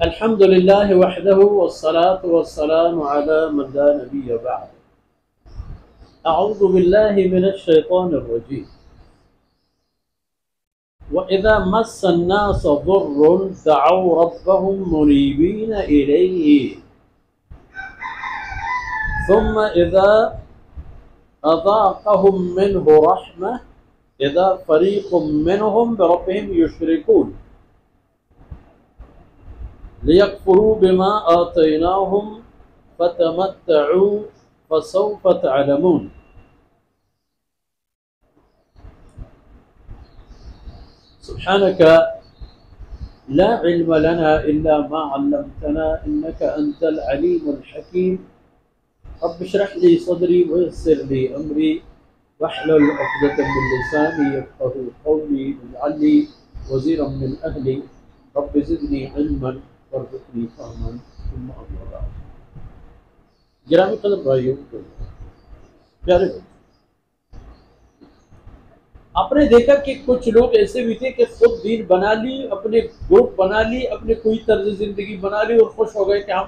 الحمد لله وحده والصلاة والسلام على من لا نبي بعد. أعوذ بالله من الشيطان الرجيم. وإذا مس الناس ضر دعوا ربهم منيبين إليه ثم إذا أذاقهم منه رحمة إذا فريق منهم بربهم يشركون ليكفروا بما آتيناهم فتمتعوا فسوف تعلمون. سبحانك لا علم لنا إلا ما علمتنا إنك أنت العليم الحكيم. رب اشرح لي صدري ويسر لي أمري واحلل عقدة من لساني يفقهوا قولي واجعل لي وزيرا من أهلي رب زدني علما وارزقني فهما ثم أما بعد. گرامی قدر بھائیوں پیارے بھائی، آپ نے دیکھا کہ کچھ لوگ ایسے بھی تھے کہ خود دین بنا لی، اپنے گروپ بنا لی، اپنے کوئی طرز زندگی بنا لی اور خوش ہو گئے کہ ہم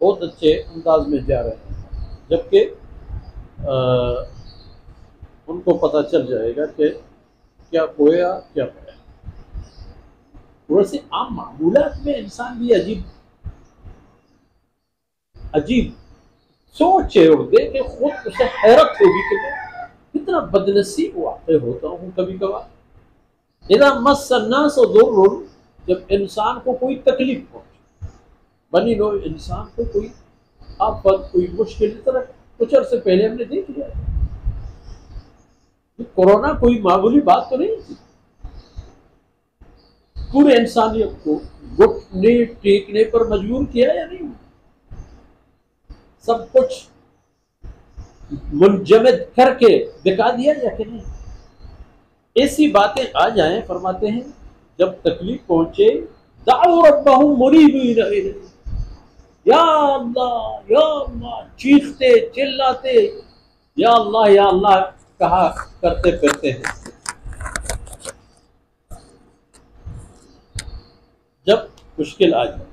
بہت اچھے انداز میں جا رہے ہیں، جبکہ ان کو پتہ چل جائے گا کہ کیا کھویا کیا پایا۔ ویسے عام معمولات میں انسان بھی عجیب سوچے اور دیکھے، خود اسے حیرت ہوگی کہ میں کتنا بدنصیب واقع ہوتا ہوں کبھی کبھار۔ اذا مس الناس ضر، جب انسان کو کوئی تکلیف پہنچے، بنی نوع انسان کو کوئی آفت، کوئی مشکل، اس طرح کچھ عرصے پہلے ہم نے دیکھ لیا ہے۔ کورونا کوئی معمولی بات تو نہیں تھی، پورے انسانیت کو گھٹنے ٹیکنے پر مجبور کیا یا نہیں، سب کچھ منجمد کر کے دکھا دیا یا کہ نہیں۔ ایسی باتیں آ جائیں، فرماتے ہیں جب تکلیف پہنچے دعوا ربهم منیبین الیہ، یا اللہ چیختے چلاتے یا اللہ کہا کرتے پھرتے ہیں۔ جب مشکل آ جائے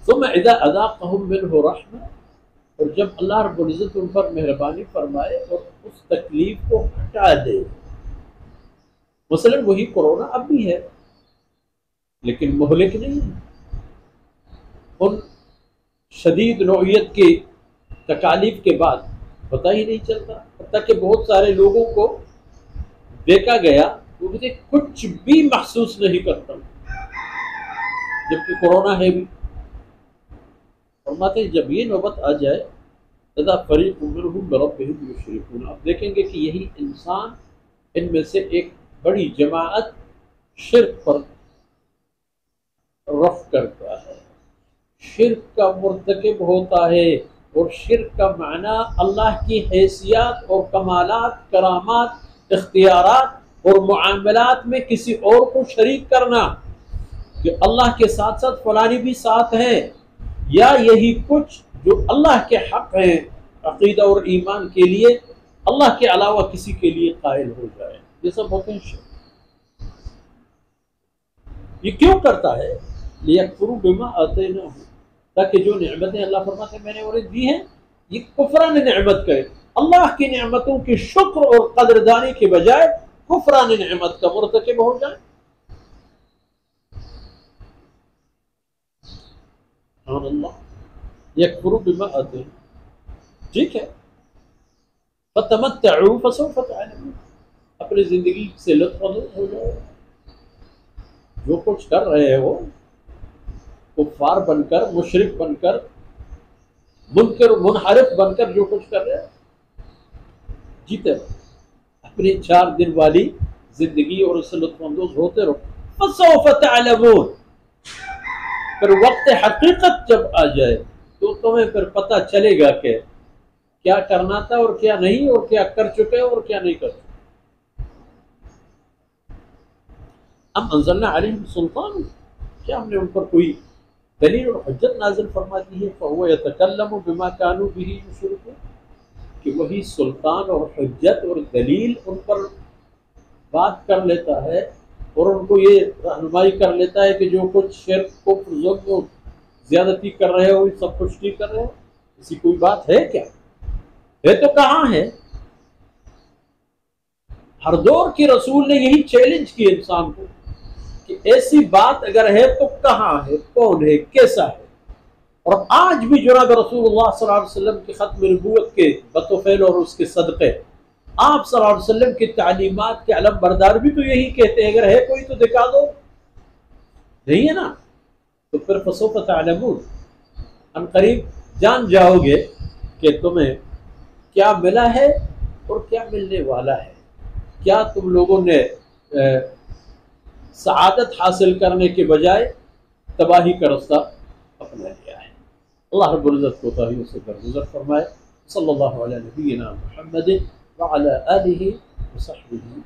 ثم اذا اذاقهم منه رحمہ، اور جب اللہ رب العزت ان پر مہربانی فرمائے اور اس تکلیف کو ہٹا دے۔ مثلا وہی کورونا اب بھی ہے لیکن مہلک نہیں ہے، ان شدید نوعیت کی تکالیف کے بعد پتہ ہی نہیں چلتا، حتیٰ کہ بہت سارے لوگوں کو دیکھا گیا وہ مجھے کچھ بھی محسوس نہیں کرتا جبکہ کورونا ہے بھی۔ فرماتے ہیں جب یہ نوبت آ جائے اذا فریق منهم بربهم یشرکون، آپ دیکھیں گے کہ یہی انسان ان میں سے ایک بڑی جماعت شرک پر رف کرتا ہے، شرک کا مرتکب ہوتا ہے، اور شرک کا معنی اللہ کی حیثیت اور کمالات، کرامات، اختیارات اور معاملات میں کسی اور کو شریک کرنا، کہ اللہ کے ساتھ ساتھ فلانی بھی ساتھ ہیں، یا یہی کچھ جو اللہ کے حق ہیں عقیدہ اور ایمان کے لیے اللہ کے علاوہ کسی کے لیے قائل ہو جائے، یہ سب ہوتے ہیں شرک۔ یہ کیوں کرتا ہے؟ لیکفروا بما آتیناہم، تاکہ جو نعمتیں اللہ فرماتے ہیں میں نے انہیں دی ہیں، یہ کفران نعمت کرے، اللہ کی نعمتوں کی شکر اور قدردانی کے بجائے کفران نعمت کا مرتکب ہو جائے۔ سبحان اللہ، یکفروا بما آتیناہم، ٹھیک ہے، فتمتعوا فسوف تعلمون، اپنی زندگی سے لطف اندوز ہو جاؤ۔ جو کچھ کر رہے ہو، کفار بن کر، مشرک بن کر، منکر منحرف بن کر جو کچھ کر رہے جیتے رہو، اپنی 4 دن والی زندگی اور اس سے لطف اندوز ہوتے رہو۔ فسوف تعلمون، پھر وقت حقیقت جب آ جائے تو تمہیں پھر پتہ چلے گا کہ کیا کرنا تھا اور کیا نہیں، اور کیا کر چکے اور کیا نہیں کر چکے۔ ام انزلنا علیہم سلطان، کیا ہم نے ان پر کوئی دلیل اور حجت نازل فرما دی ہے؟ فہو یتکلم بما کانوا بہ یشرکون، کہ وہی سلطان اور حجت اور دلیل ان پر بات کر لیتا ہے اور ان کو یہ رہنمائی کر لیتا ہے کہ جو کچھ شرک کو ظلم و زیادتی کر رہے ہو سب کچھ ٹھیک کر رہے ہو، ایسی کوئی بات ہے کیا؟ ہے تو کہاں ہے؟ ہر دور کے رسول نے یہی چیلنج کیا انسان کو کہ ایسی بات اگر ہے تو کہاں ہے، کون ہے، کیسا ہے؟ اور آج بھی جناب رسول اللہ صلی اللہ علیہ وسلم کی ختم نبوت کے بطوفیل اور اس کے صدقے آپ صلی اللہ علیہ وسلم کی تعلیمات کے علم بردار بھی تو یہی کہتے ہیں اگر ہے کوئی تو دکھا دو، نہیں ہے نا؟ تو پھر فسوف تعلمون، ان قریب جان جاؤ گے کہ تمہیں کیا ملا ہے اور کیا ملنے والا ہے، کیا تم لوگوں نے سعادت حاصل کرنے کے بجائے تباہی کا رستہ اپنا لیا ہے۔ اللہ رب العزت کو توفیق سے درگزر فرمائے۔ صلی اللہ علیہ نبینا محمد وعلی آلہ وصحبہ